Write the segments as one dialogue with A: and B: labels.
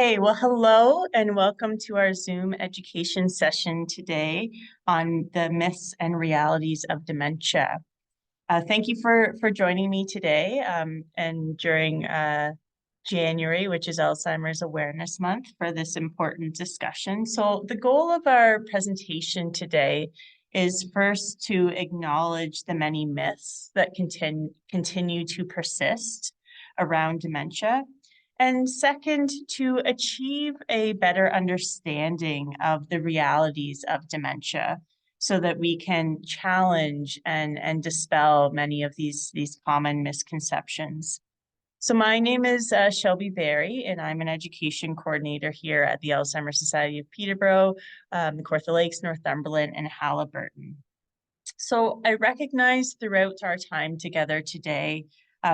A: Hey, well, hello and welcome to our Zoom education session today on the myths and realities of dementia. Thank you for joining me today and during January, which is Alzheimer's Awareness Month, for this important discussion. So the goal of our presentation today is first to acknowledge the many myths that continue to persist around dementia. And second, to achieve a better understanding of the realities of dementia so that we can challenge and dispel many of these common misconceptions. So my name is Shelby Berry, and I'm an education coordinator here at the Alzheimer Society of Peterborough, the Kawartha Lakes, Northumberland, and Haliburton. So I recognize throughout our time together today,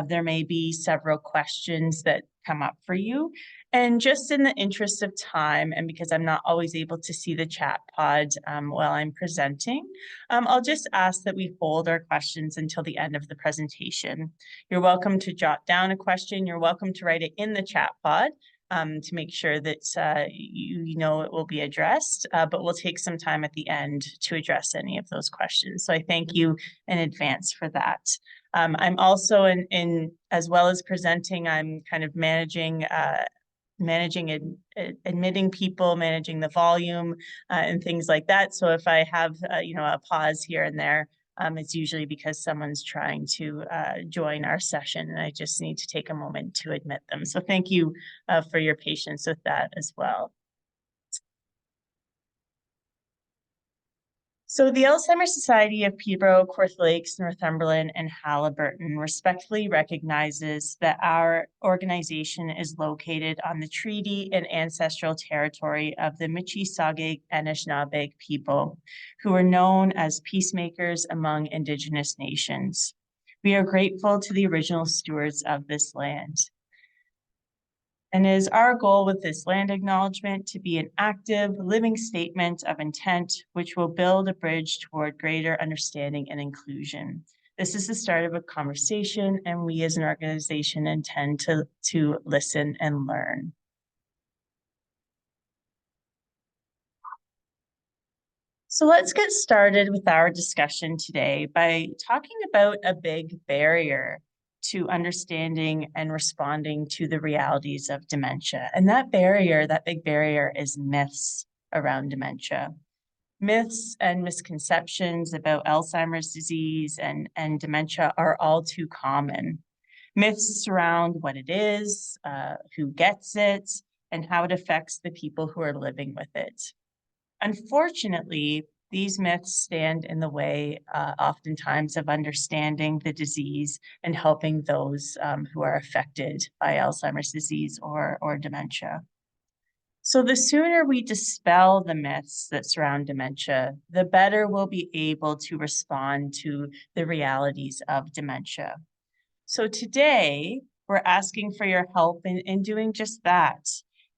A: there may be several questions that come up for you. And just in the interest of time, and because I'm not always able to see the chat pod while I'm presenting, I'll just ask that we hold our questions until the end of the presentation. You're welcome to jot down a question. You're welcome to write it in the chat pod to make sure that you know it will be addressed, but we'll take some time at the end to address any of those questions. So I thank you in advance for that. I'm also as well as presenting, I'm kind of managing admitting people, managing the volume and things like that. So if I have a pause here and there, it's usually because someone's trying to join our session and I just need to take a moment to admit them. So thank you for your patience with that as well. So the Alzheimer Society of Peterborough, Kawartha Lakes, Northumberland, and Haliburton respectfully recognizes that our organization is located on the treaty and ancestral territory of the Michi-Saagiig Anishinaabe people, who are known as peacemakers among Indigenous nations. We are grateful to the original stewards of this land. And it is our goal with this land acknowledgement to be an active, living statement of intent, which will build a bridge toward greater understanding and inclusion. This is the start of a conversation, and we as an organization intend to listen and learn. So let's get started with our discussion today by talking about a big barrier to understanding and responding to the realities of dementia. And that big barrier is myths around dementia. Myths and misconceptions about Alzheimer's disease and dementia are all too common. Myths surround what it is, who gets it, and how it affects the people who are living with it. Unfortunately, these myths stand in the way, oftentimes, of understanding the disease and helping those who are affected by Alzheimer's disease or dementia. So the sooner we dispel the myths that surround dementia, the better we'll be able to respond to the realities of dementia. So today, we're asking for your help in doing just that.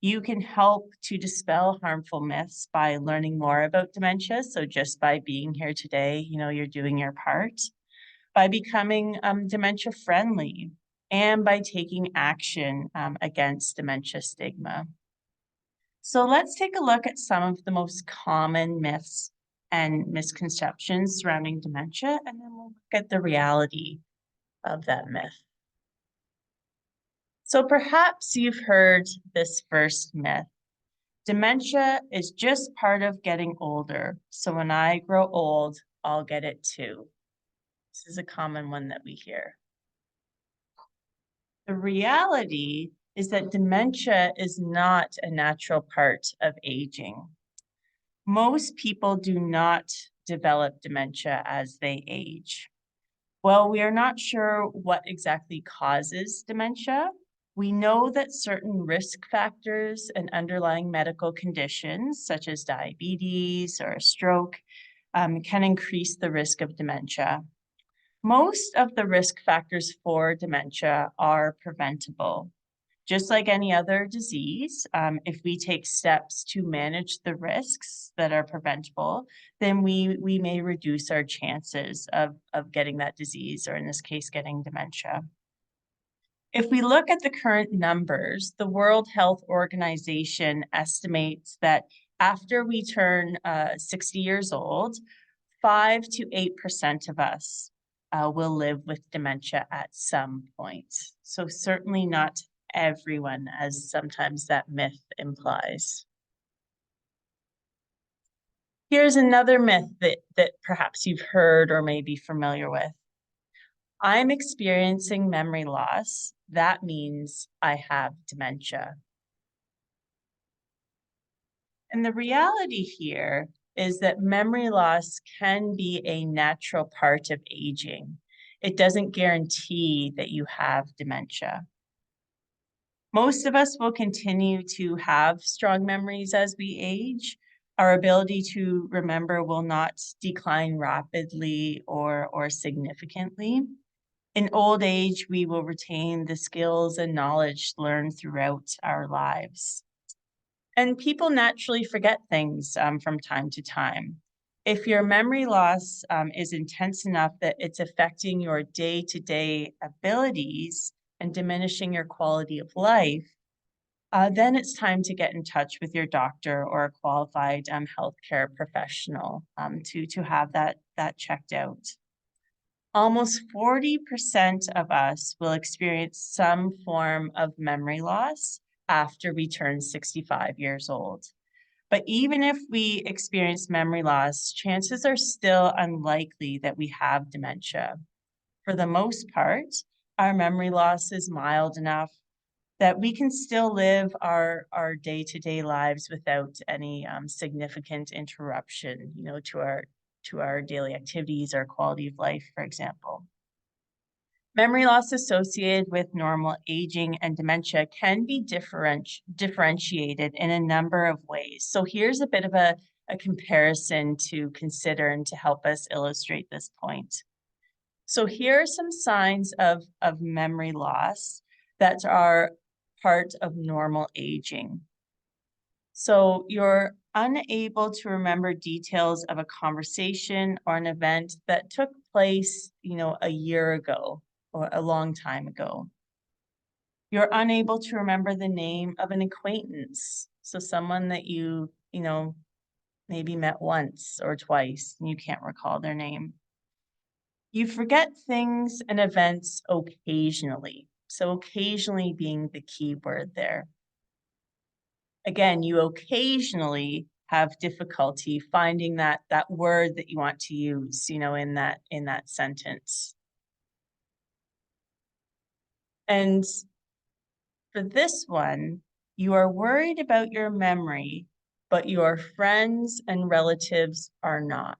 A: You can help to dispel harmful myths by learning more about dementia. So just by being here today, you're doing your part. By becoming dementia friendly and by taking action against dementia stigma. So let's take a look at some of the most common myths and misconceptions surrounding dementia, and then we'll look at the reality of that myth. So perhaps you've heard this first myth. Dementia is just part of getting older. So when I grow old, I'll get it too. This is a common one that we hear. The reality is that dementia is not a natural part of aging. Most people do not develop dementia as they age. While we are not sure what exactly causes dementia, we know that certain risk factors and underlying medical conditions, such as diabetes or a stroke, can increase the risk of dementia. Most of the risk factors for dementia are preventable. Just like any other disease, if we take steps to manage the risks that are preventable, then we may reduce our chances of getting that disease, or in this case, getting dementia. If we look at the current numbers, the World Health Organization estimates that after we turn 60 years old, 5 to 8% of us will live with dementia at some point. So certainly not everyone, as sometimes that myth implies. Here's another myth that perhaps you've heard or may be familiar with. I'm experiencing memory loss. That means I have dementia. And the reality here is that memory loss can be a natural part of aging. It doesn't guarantee that you have dementia. Most of us will continue to have strong memories as we age. Our ability to remember will not decline rapidly or significantly. In old age, we will retain the skills and knowledge learned throughout our lives. And people naturally forget things from time to time. If your memory loss is intense enough that it's affecting your day-to-day abilities and diminishing your quality of life, then it's time to get in touch with your doctor or a qualified healthcare professional to have that checked out. Almost 40% of us will experience some form of memory loss after we turn 65 years old. But even if we experience memory loss, chances are still unlikely that we have dementia. For the most part, our memory loss is mild enough that we can still live our day-to-day lives without any significant interruption, to our daily activities, our quality of life, for example. Memory loss associated with normal aging and dementia can be differentiated in a number of ways. So here's a bit of a comparison to consider and to help us illustrate this point. So here are some signs of memory loss that are part of normal aging. So you're unable to remember details of a conversation or an event that took place, a year ago or a long time ago. You're unable to remember the name of an acquaintance. So someone that you maybe met once or twice and you can't recall their name. You forget things and events occasionally. So occasionally being the key word there. Again, you occasionally have difficulty finding that word that you want to use, in that sentence. And for this one, you are worried about your memory, but your friends and relatives are not.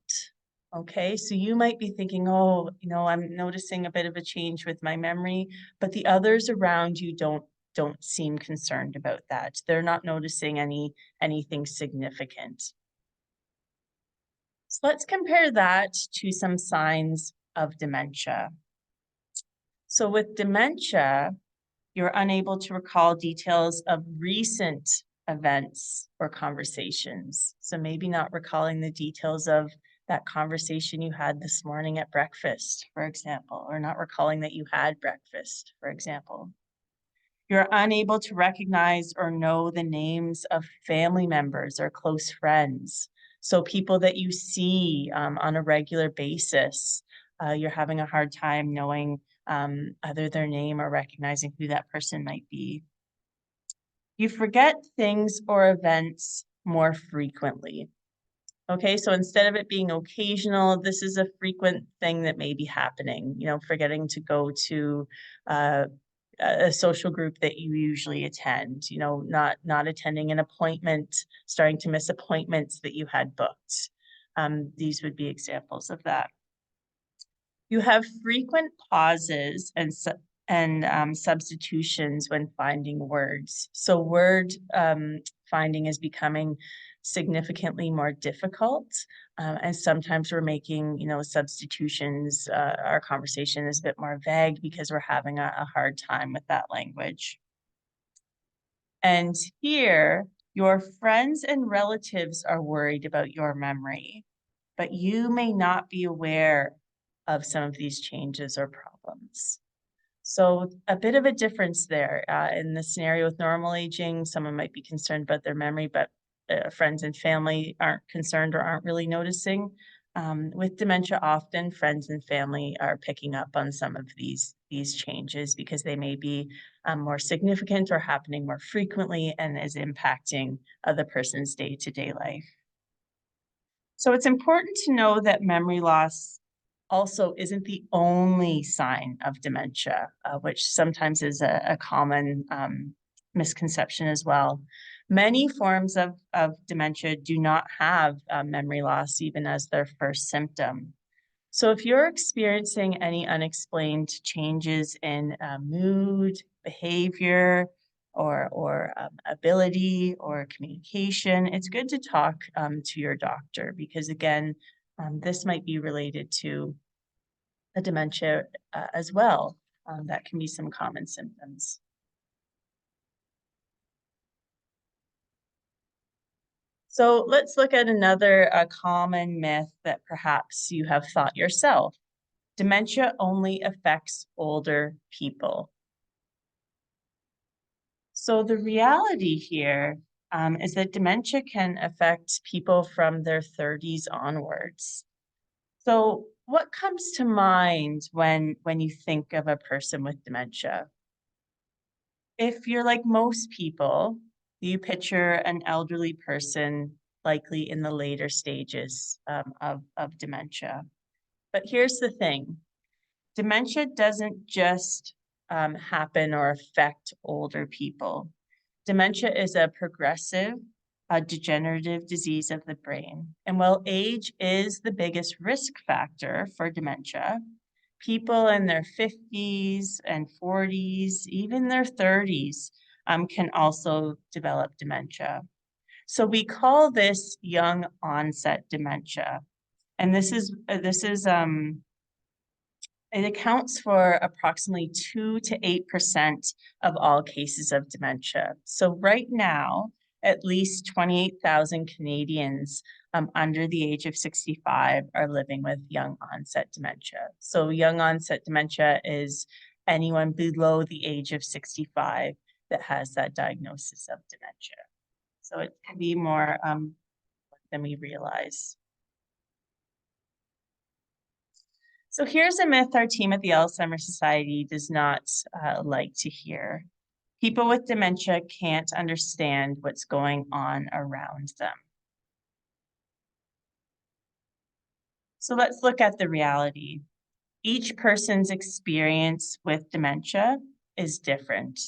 A: Okay, so you might be thinking, oh, I'm noticing a bit of a change with my memory, but the others around you don't seem concerned about that. They're not noticing anything significant. So let's compare that to some signs of dementia. So with dementia, you're unable to recall details of recent events or conversations. So maybe not recalling the details of that conversation you had this morning at breakfast, for example, or not recalling that you had breakfast, for example. You're unable to recognize or know the names of family members or close friends. So people that you see on a regular basis, you're having a hard time knowing either their name or recognizing who that person might be. You forget things or events more frequently. Okay, so instead of it being occasional, this is a frequent thing that may be happening, forgetting to go to a social group that you usually attend, not attending an appointment, starting to miss appointments that you had booked. These would be examples of that. You have frequent pauses and substitutions when finding words. So word finding is becoming significantly more difficult, and sometimes we're making, substitutions. Our conversation is a bit more vague because we're having a hard time with that language. And here, your friends and relatives are worried about your memory, but you may not be aware of some of these changes or problems. So a bit of a difference there. In the scenario with normal aging, someone might be concerned about their memory, but friends and family aren't concerned or aren't really noticing. With dementia, often friends and family are picking up on some of these changes because they may be more significant or happening more frequently and is impacting the person's day-to-day life. So it's important to know that memory loss also isn't the only sign of dementia, which sometimes is a common misconception as well. Many forms of dementia do not have memory loss even as their first symptom. So if you're experiencing any unexplained changes in mood, behavior, or ability or communication, it's good to talk to your doctor because again, this might be related to a dementia as well. That can be some common symptoms. So let's look at another common myth that perhaps you have thought yourself. Dementia only affects older people. So the reality here is that dementia can affect people from their 30s onwards. So what comes to mind when you think of a person with dementia? If you're like most people, you picture an elderly person likely in the later stages of dementia. But here's the thing. Dementia doesn't just happen or affect older people. Dementia is a progressive, degenerative disease of the brain. And while age is the biggest risk factor for dementia, people in their 50s and 40s, even their 30s, can also develop dementia. So we call this young onset dementia. And this is it accounts for approximately 2 to 8% of all cases of dementia. So right now, at least 28,000 Canadians under the age of 65 are living with young onset dementia. So young onset dementia is anyone below the age of 65 that has that diagnosis of dementia. So it can be more than we realize. So here's a myth our team at the Alzheimer Society does not like to hear. People with dementia can't understand what's going on around them. So let's look at the reality. Each person's experience with dementia is different.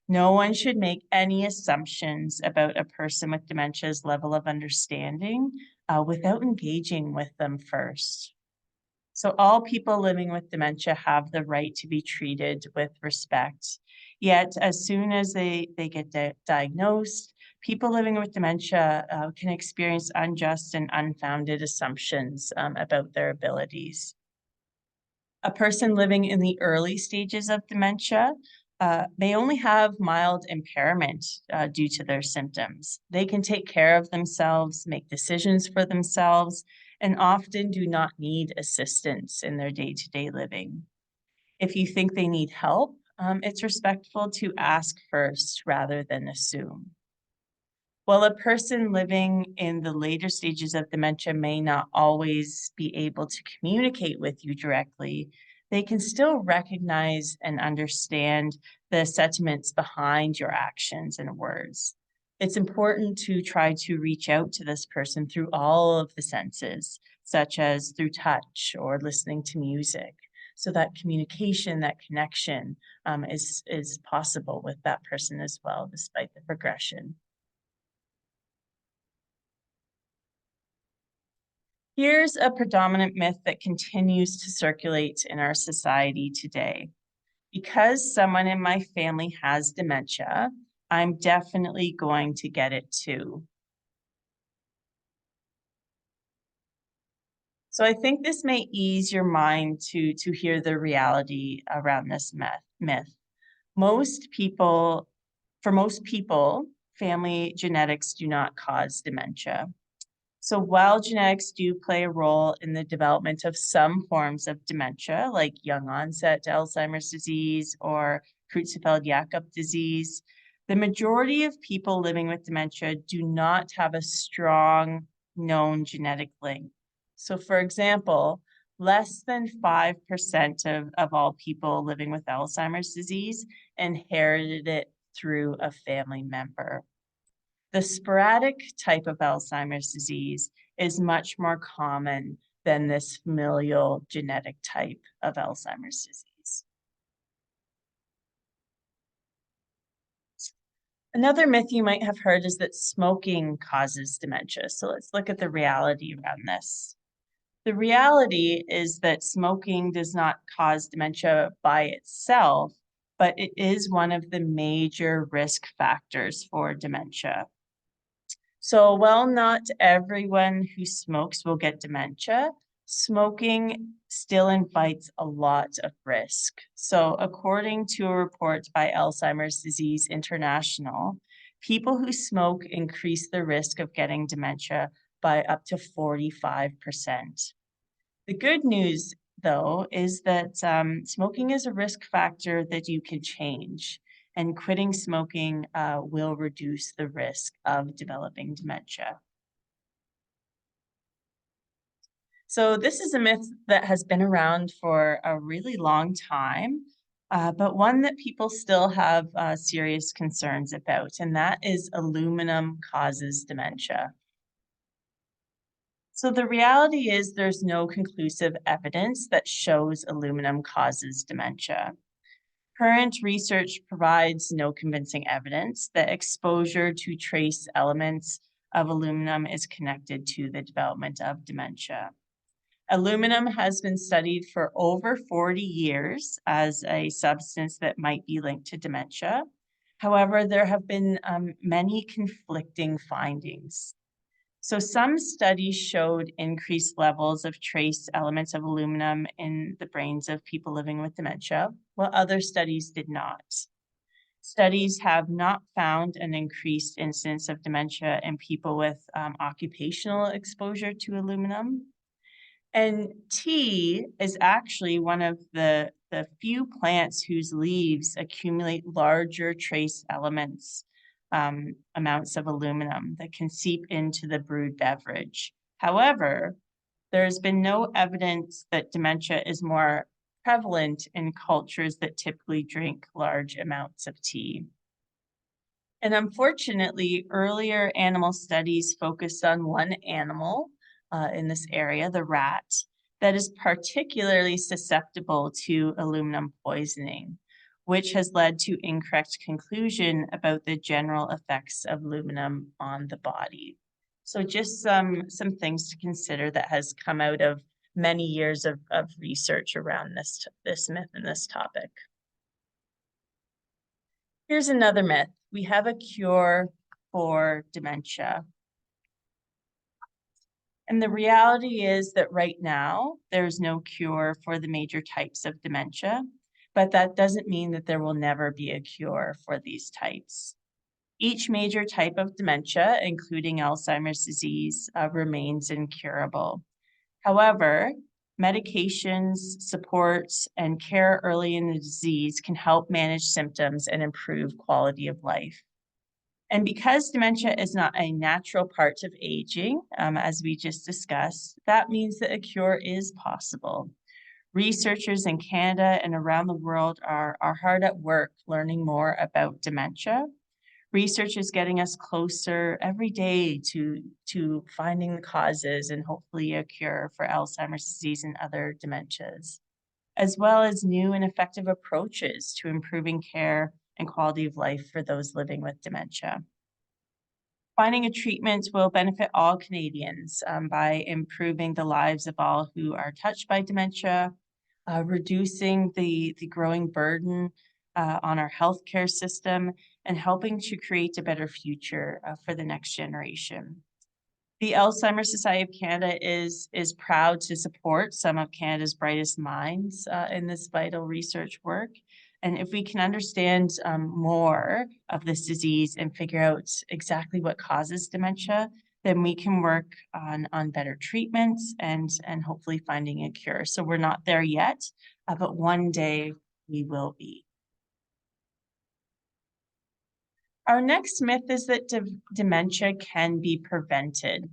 A: No one should make any assumptions about a person with dementia's level of understanding without engaging with them first. So all people living with dementia have the right to be treated with respect. Yet, as soon as they get diagnosed, people living with dementia can experience unjust and unfounded assumptions about their abilities. A person living in the early stages of dementia may only have mild impairment due to their symptoms. They can take care of themselves, make decisions for themselves, and often do not need assistance in their day-to-day living. If you think they need help, it's respectful to ask first rather than assume. While a person living in the later stages of dementia may not always be able to communicate with you directly, they can still recognize and understand the sentiments behind your actions and words. It's important to try to reach out to this person through all of the senses, such as through touch or listening to music, so that communication, that connection is possible with that person as well, despite the progression. Here's a predominant myth that continues to circulate in our society today. Because someone in my family has dementia, I'm definitely going to get it too. So I think this may ease your mind to hear the reality around this myth. Most people, for most people, family genetics do not cause dementia. So while genetics do play a role in the development of some forms of dementia, like young onset Alzheimer's disease or Creutzfeldt-Jakob disease, the majority of people living with dementia do not have a strong known genetic link. So for example, less than 5% of all people living with Alzheimer's disease inherited it through a family member. The sporadic type of Alzheimer's disease is much more common than this familial genetic type of Alzheimer's disease. Another myth you might have heard is that smoking causes dementia. So let's look at the reality around this. The reality is that smoking does not cause dementia by itself, but it is one of the major risk factors for dementia. So while not everyone who smokes will get dementia, smoking still invites a lot of risk. So according to a report by Alzheimer's Disease International, people who smoke increase the risk of getting dementia by up to 45%. The good news, though, is that smoking is a risk factor that you can change, and quitting smoking will reduce the risk of developing dementia. So this is a myth that has been around for a really long time, but one that people still have serious concerns about, and that is aluminum causes dementia. So the reality is there's no conclusive evidence that shows aluminum causes dementia. Current research provides no convincing evidence that exposure to trace elements of aluminum is connected to the development of dementia. Aluminum has been studied for over 40 years as a substance that might be linked to dementia. However, there have been many conflicting findings. So some studies showed increased levels of trace elements of aluminum in the brains of people living with dementia, while other studies did not. Studies have not found an increased incidence of dementia in people with occupational exposure to aluminum. And tea is actually one of the few plants whose leaves accumulate larger trace elements amounts of aluminum that can seep into the brewed beverage. However, there's been no evidence that dementia is more prevalent in cultures that typically drink large amounts of tea. And unfortunately, earlier animal studies focused on one animal in this area, the rat, that is particularly susceptible to aluminum poisoning, which has led to incorrect conclusion about the general effects of aluminum on the body. So just some things to consider that has come out of many years of research around this myth and this topic. Here's another myth. We have a cure for dementia. And the reality is that right now, there's no cure for the major types of dementia, but that doesn't mean that there will never be a cure for these types. Each major type of dementia, including Alzheimer's disease, remains incurable. However, medications, supports, and care early in the disease can help manage symptoms and improve quality of life. And because dementia is not a natural part of aging, as we just discussed, that means that a cure is possible. Researchers in Canada and around the world are hard at work learning more about dementia. Research is getting us closer every day to finding the causes and hopefully a cure for Alzheimer's disease and other dementias, as well as new and effective approaches to improving care and quality of life for those living with dementia. Finding a treatment will benefit all Canadians by improving the lives of all who are touched by dementia, reducing the growing burden on our healthcare system, and helping to create a better future for the next generation. The Alzheimer's Society of Canada is proud to support some of Canada's brightest minds in this vital research work. And if we can understand more of this disease and figure out exactly what causes dementia, then we can work on better treatments and hopefully finding a cure. So we're not there yet, but one day we will be. Our next myth is that dementia can be prevented.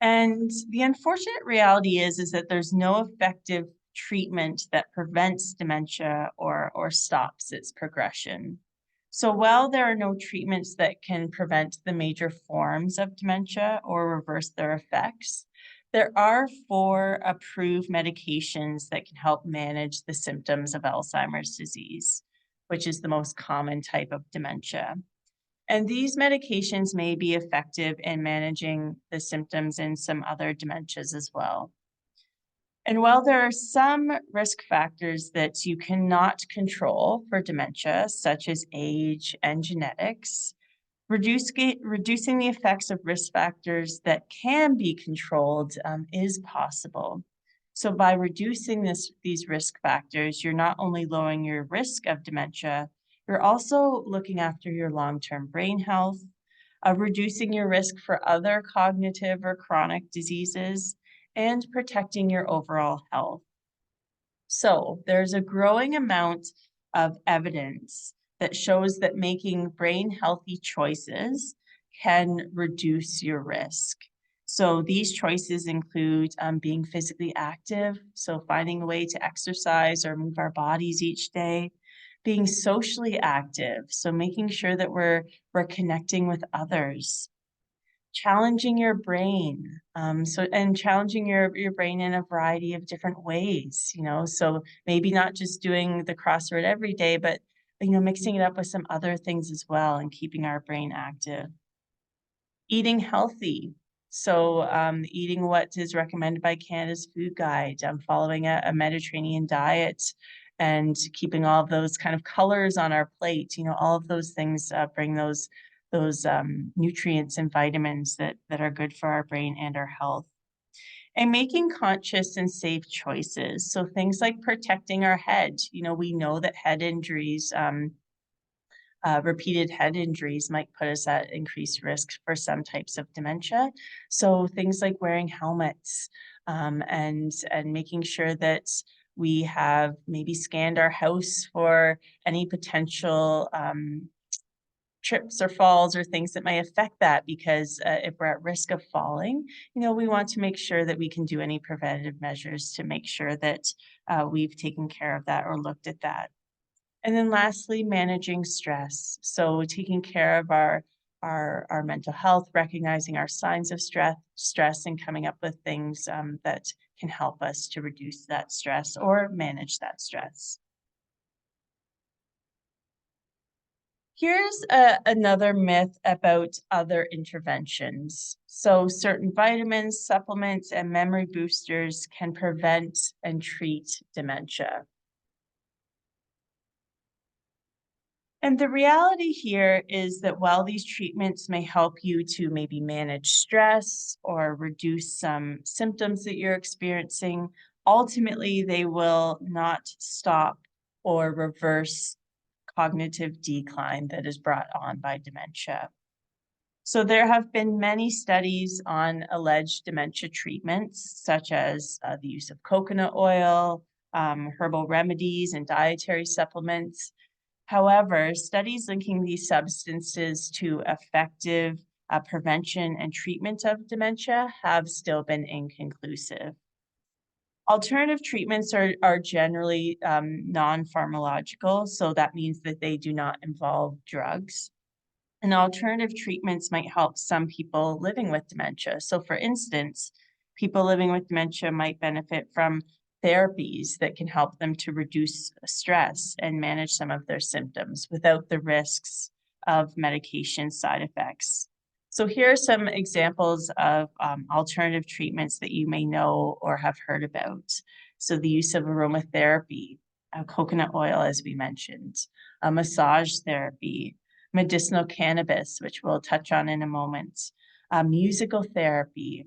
A: And the unfortunate reality is that there's no effective treatment that prevents dementia or stops its progression. So while there are no treatments that can prevent the major forms of dementia or reverse their effects, there are 4 approved medications that can help manage the symptoms of Alzheimer's disease, which is the most common type of dementia. And these medications may be effective in managing the symptoms in some other dementias as well. And while there are some risk factors that you cannot control for dementia, such as age and genetics, reducing the effects of risk factors that can be controlled is possible. So by reducing these risk factors, you're not only lowering your risk of dementia, you're also looking after your long-term brain health, reducing your risk for other cognitive or chronic diseases, and protecting your overall health. So there's a growing amount of evidence that shows that making brain healthy choices can reduce your risk. So these choices include being physically active, so finding a way to exercise or move our bodies each day, being socially active, so making sure that we're connecting with others, challenging your brain, and challenging your brain in a variety of different ways, so maybe not just doing the crossword every day, but mixing it up with some other things as well and keeping our brain active. Eating healthy, so eating what is recommended by Canada's Food Guide, following a Mediterranean diet, and keeping all of those kind of colors on our plate. All of those things bring those nutrients and vitamins that are good for our brain and our health. And making conscious and safe choices. So things like protecting our head. We know that head injuries, repeated head injuries might put us at increased risk for some types of dementia. So things like wearing helmets, and making sure that we have maybe scanned our house for any potential trips or falls or things that may affect that, because if we're at risk of falling, we want to make sure that we can do any preventative measures to make sure that we've taken care of that or looked at that. And then lastly, managing stress. So taking care of our mental health, recognizing our signs of stress, and coming up with things that can help us to reduce that stress or manage that stress. Here's another myth about other interventions. So certain vitamins, supplements, and memory boosters can prevent and treat dementia. And the reality here is that while these treatments may help you to maybe manage stress or reduce some symptoms that you're experiencing, ultimately they will not stop or reverse cognitive decline that is brought on by dementia. So there have been many studies on alleged dementia treatments, such as the use of coconut oil, herbal remedies, and dietary supplements. However, studies linking these substances to effective prevention and treatment of dementia have still been inconclusive. Alternative treatments are generally non-pharmacological, so that means that they do not involve drugs. And alternative treatments might help some people living with dementia. So for instance, people living with dementia might benefit from therapies that can help them to reduce stress and manage some of their symptoms without the risks of medication side effects. So here are some examples of alternative treatments that you may know or have heard about. So the use of aromatherapy, coconut oil, as we mentioned, massage therapy, medicinal cannabis, which we'll touch on in a moment, musical therapy,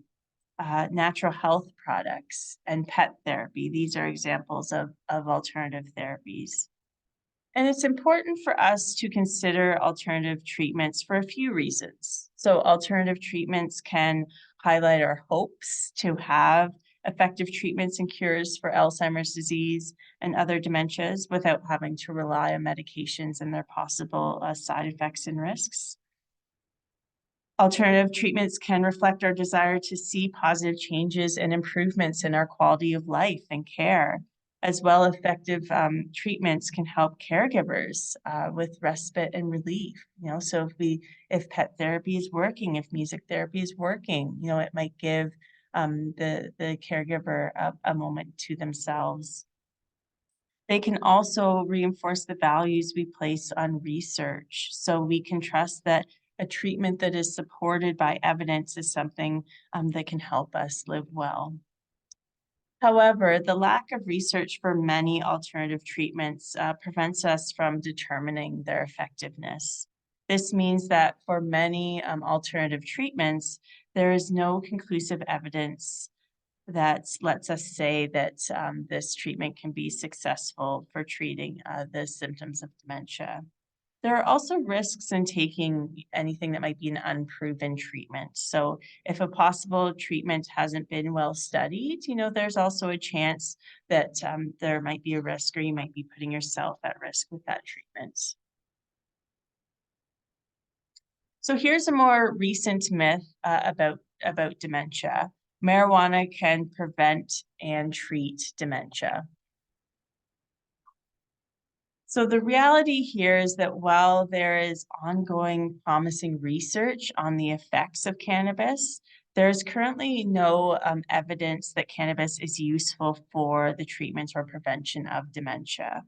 A: natural health products, and pet therapy. These are examples of alternative therapies. And it's important for us to consider alternative treatments for a few reasons. So alternative treatments can highlight our hopes to have effective treatments and cures for Alzheimer's disease and other dementias without having to rely on medications and their possible side effects and risks. Alternative treatments can reflect our desire to see positive changes and improvements in our quality of life and care. As well, effective treatments can help caregivers with respite and relief. So if pet therapy is working, if music therapy is working, it might give the caregiver a moment to themselves. They can also reinforce the values we place on research. So we can trust that a treatment that is supported by evidence is something that can help us live well. However, the lack of research for many alternative treatments prevents us from determining their effectiveness. This means that for many alternative treatments, there is no conclusive evidence that lets us say that this treatment can be successful for treating the symptoms of dementia. There are also risks in taking anything that might be an unproven treatment. So if a possible treatment hasn't been well studied, there's also a chance that there might be a risk or you might be putting yourself at risk with that treatment. So here's a more recent myth about dementia. Marijuana can prevent and treat dementia. So the reality here is that while there is ongoing promising research on the effects of cannabis, there's currently no evidence that cannabis is useful for the treatment or prevention of dementia.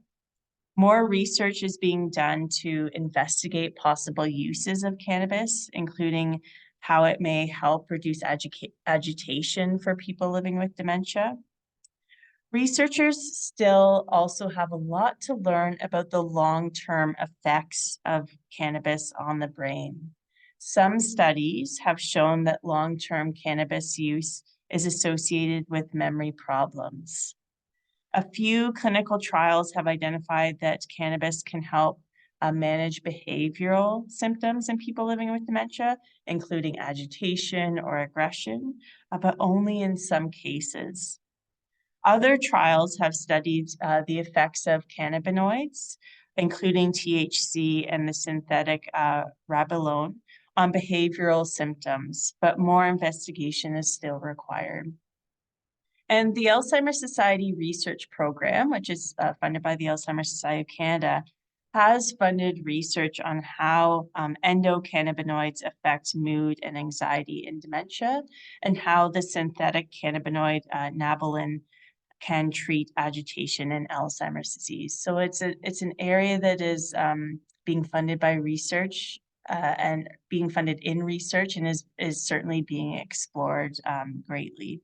A: More research is being done to investigate possible uses of cannabis, including how it may help reduce agitation for people living with dementia. Researchers still also have a lot to learn about the long-term effects of cannabis on the brain. Some studies have shown that long-term cannabis use is associated with memory problems. A few clinical trials have identified that cannabis can help manage behavioral symptoms in people living with dementia, including agitation or aggression, but only in some cases. Other trials have studied the effects of cannabinoids, including THC and the synthetic rabolone, on behavioral symptoms, but more investigation is still required. And the Alzheimer's Society Research Program, which is funded by the Alzheimer's Society of Canada, has funded research on how endocannabinoids affect mood and anxiety in dementia, and how the synthetic cannabinoid nabolin can treat agitation in Alzheimer's disease. So it's an area that is being funded by research and being funded in research and is certainly being explored greatly.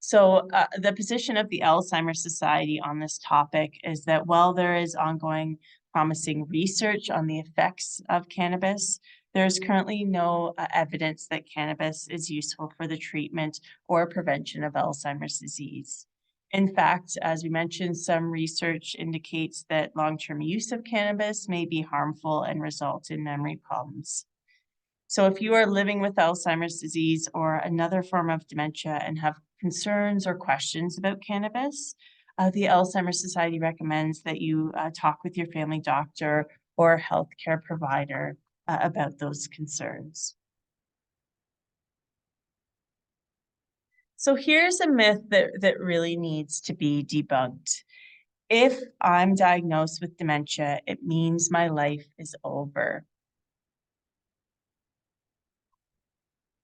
A: So the position of the Alzheimer's Society on this topic is that while there is ongoing promising research on the effects of cannabis, there's currently no evidence that cannabis is useful for the treatment or prevention of Alzheimer's disease. In fact, as we mentioned, some research indicates that long-term use of cannabis may be harmful and result in memory problems. So if you are living with Alzheimer's disease or another form of dementia and have concerns or questions about cannabis, the Alzheimer's Society recommends that you talk with your family doctor or healthcare provider about those concerns. So here's a myth that really needs to be debunked. If I'm diagnosed with dementia, it means my life is over.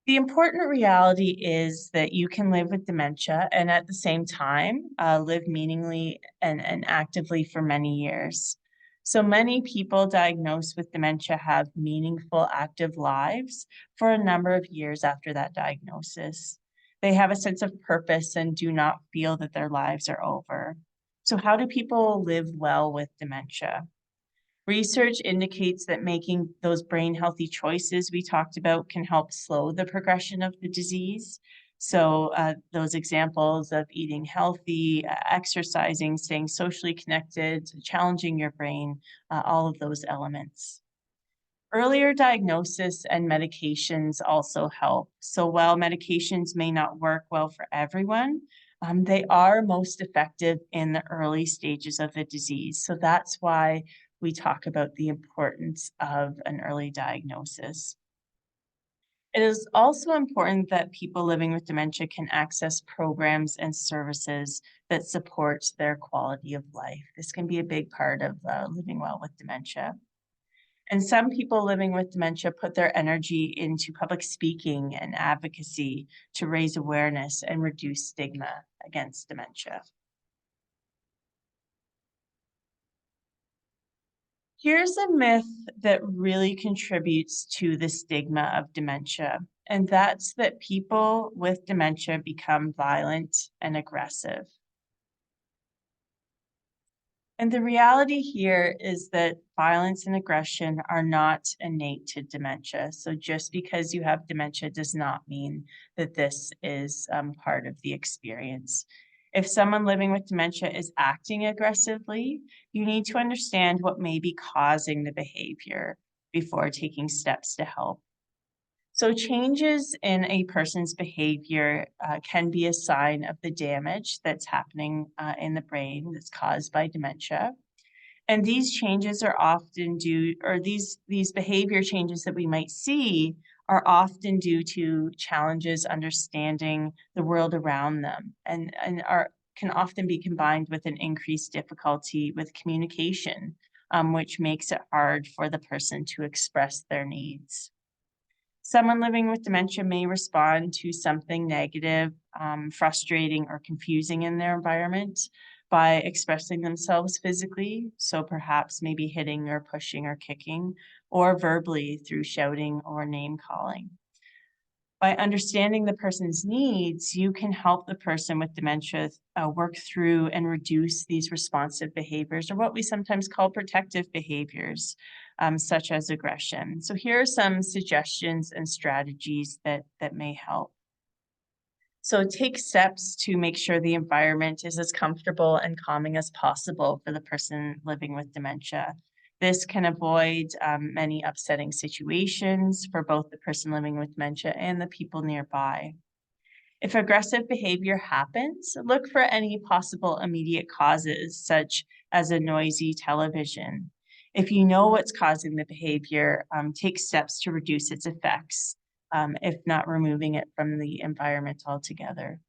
A: The important reality is that you can live with dementia and at the same time live meaningfully and actively for many years. So many people diagnosed with dementia have meaningful, active lives for a number of years after that diagnosis. They have a sense of purpose and do not feel that their lives are over. So how do people live well with dementia? Research indicates that making those brain healthy choices we talked about can help slow the progression of the disease. So those examples of eating healthy, exercising, staying socially connected, challenging your brain, all of those elements. Earlier diagnosis and medications also help. So while medications may not work well for everyone, they are most effective in the early stages of the disease. So that's why we talk about the importance of an early diagnosis. It is also important that people living with dementia can access programs and services that support their quality of life. This can be a big part of living well with dementia. And some people living with dementia put their energy into public speaking and advocacy to raise awareness and reduce stigma against dementia. Here's a myth that really contributes to the stigma of dementia, and that's that people with dementia become violent and aggressive. And the reality here is that violence and aggression are not innate to dementia. So just because you have dementia does not mean that this is part of the experience. If someone living with dementia is acting aggressively, you need to understand what may be causing the behavior before taking steps to help. So changes in a person's behavior can be a sign of the damage that's happening in the brain that's caused by dementia. And these changes are often due, or these behavior changes that we might see are often due to challenges understanding the world around them, and are can often be combined with an increased difficulty with communication, which makes it hard for the person to express their needs. Someone living with dementia may respond to something negative, frustrating, or confusing in their environment by expressing themselves physically, so perhaps maybe hitting or pushing or kicking, or verbally through shouting or name calling. By understanding the person's needs, you can help the person with dementia work through and reduce these responsive behaviors, or what we sometimes call protective behaviors, such as aggression. So here are some suggestions and strategies that may help. So take steps to make sure the environment is as comfortable and calming as possible for the person living with dementia. This can avoid many upsetting situations for both the person living with dementia and the people nearby. If aggressive behavior happens, look for any possible immediate causes, such as a noisy television. If you know what's causing the behavior, take steps to reduce its effects, if not removing it from the environment altogether.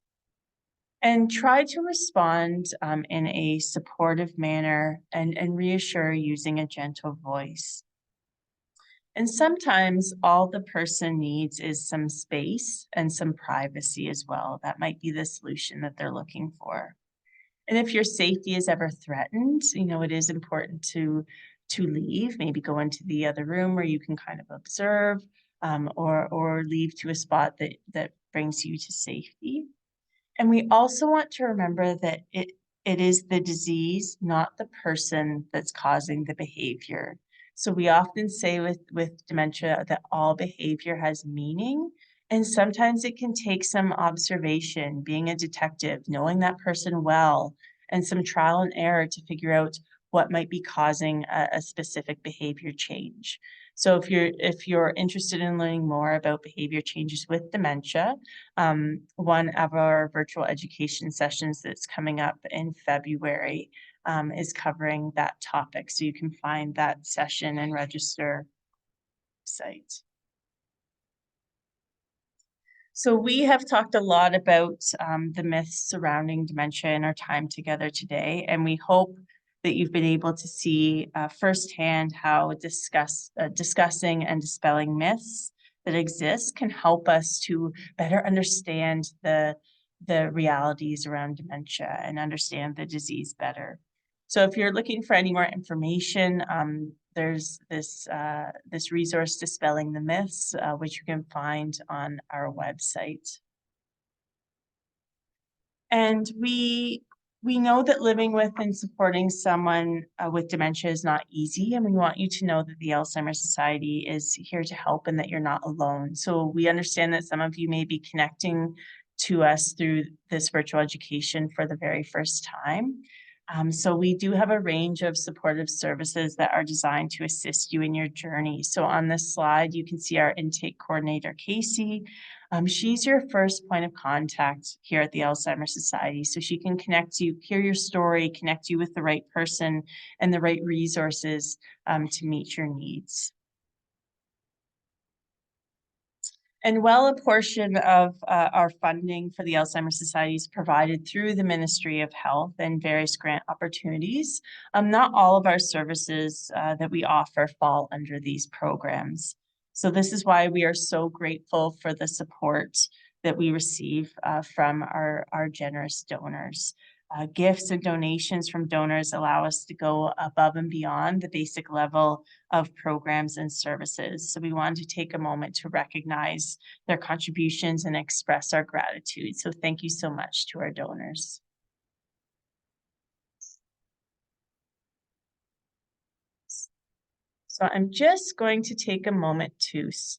A: And try to respond in a supportive manner and reassure using a gentle voice. And sometimes all the person needs is some space and some privacy as well. That might be the solution that they're looking for. And if your safety is ever threatened, it is important to leave, maybe go into the other room where you can kind of observe, or leave to a spot that brings you to safety. And we also want to remember that it is the disease, not the person, that's causing the behavior. So we often say with dementia that all behavior has meaning, and sometimes it can take some observation, being a detective, knowing that person well, and some trial and error to figure out what might be causing a specific behavior change. So if you're interested in learning more about behavior changes with dementia, one of our virtual education sessions that's coming up in February is covering that topic. So you can find that session and register site. So we have talked a lot about the myths surrounding dementia in our time together today, and we hope that you've been able to see firsthand how discussing and dispelling myths that exist can help us to better understand the realities around dementia and understand the disease better. So if you're looking for any more information, there's this resource, Dispelling the Myths, which you can find on our website. And we know that living with and supporting someone with dementia is not easy, and we want you to know that the Alzheimer's Society is here to help and that you're not alone. So we understand that some of you may be connecting to us through this virtual education for the very first time. So we do have a range of supportive services that are designed to assist you in your journey. So on this slide, you can see our intake coordinator, Casey. She's your first point of contact here at the Alzheimer's Society. So she can connect you, hear your story, connect you with the right person and the right resources to meet your needs. And while a portion of our funding for the Alzheimer's Society is provided through the Ministry of Health and various grant opportunities, not all of our services that we offer fall under these programs. So this is why we are so grateful for the support that we receive from our generous donors. Gifts and donations from donors allow us to go above and beyond the basic level of programs and services. So we wanted to take a moment to recognize their contributions and express our gratitude. So thank you so much to our donors. So I'm just going to take a moment to